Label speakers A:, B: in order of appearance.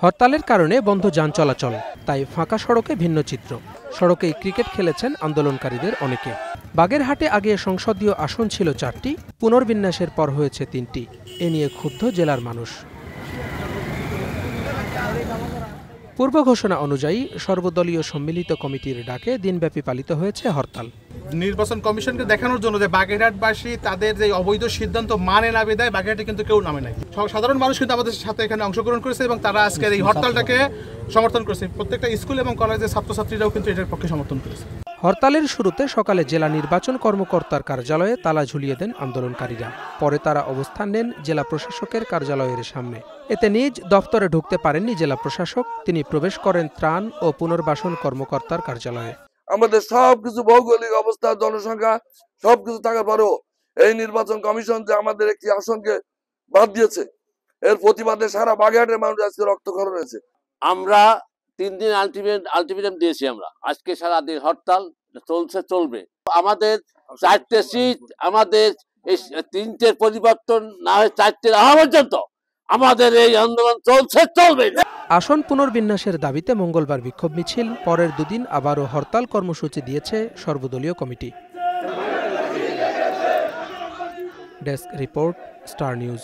A: হরতালের কারণে বন্ধ যান চলাচল, তাই ফাঁকা সড়কে ভিন্ন চিত্র। সড়কেই ক্রিকেট খেলেছেন আন্দোলনকারীদের অনেকে। বাগেরহাটে আগে সংসদীয় আসন ছিল 4টি, পুনর্বিন্যাসের পর হয়েছে 3টি। এ নিয়ে ক্ষুব্ধ জেলার মানুষ। পূর্ব ঘোষণা অনুযায়ী সর্বদলীয় সম্মিলিত কমিটির ডাকে দিনব্যাপী পালিত হয়েছে হরতাল।
B: নির্বাচন কমিশনকে দেখানোর জন্য যে বাগেরহাটবাসী তাদের যে অবৈধ সিদ্ধান্ত মানে না বিদায় বাগেরহাটে কিন্তু কেউ নামে নাই। সাধারণ মানুষ কিন্তু আমাদের সাথে এখানে অংশগ্রহণ করেছে এবং তারা আজকের এই হরতালটাকে সমর্থন করেছে। প্রত্যেকটা স্কুল এবং কলেজের ছাত্রছাত্রীরাও কিন্তু এটার পক্ষে সমর্থন করেছে।
A: হরতালের শুরুতে সকালে জেলা নির্বাচন কর্মকর্তার কার্যালয়ে তালা ঝুলিয়ে দেন আন্দোলনকারীরা। পরে তারা অবস্থান নেন জেলা প্রশাসকের কার্যালয়ের সামনে। এতে নিজ দফতরে ঢুকতে পারেননি জেলা প্রশাসক। তিনি প্রবেশ করেন ত্রাণ ও পুনর্বাসন কর্মকর্তার কার্যালয়ে।
C: আমাদের সবকিছু ভৌগোলিক অবস্থা, জনসংখ্যা সবকিছু থাকার পরেও এই নির্বাচন কমিশন যে আমাদের একটি আসনকে বাদ দিয়েছে, এর প্রতিবাদে সারা বাগেরহাটের মানুষ আজকে রক্তক্ষরণ হয়েছে।
D: আমরা 3 দিন আলটিমেটাম দিয়েছি। আমরা আজকে সারা দিন হরতাল চলবে। আমাদের 4টে সিট, আমাদের এই 3টের পরিবর্তন না হয় 4টে হওয়া পর্যন্ত আমাদের এই আন্দোলন চলবে।
A: আসন পুনর্বিন্যাসের দাবিতে মঙ্গলবার বিক্ষোভ মিছিল, পরের দুদিন আবারও হরতাল কর্মসূচি দিয়েছে সর্বদলীয় committee. Desk report, star news.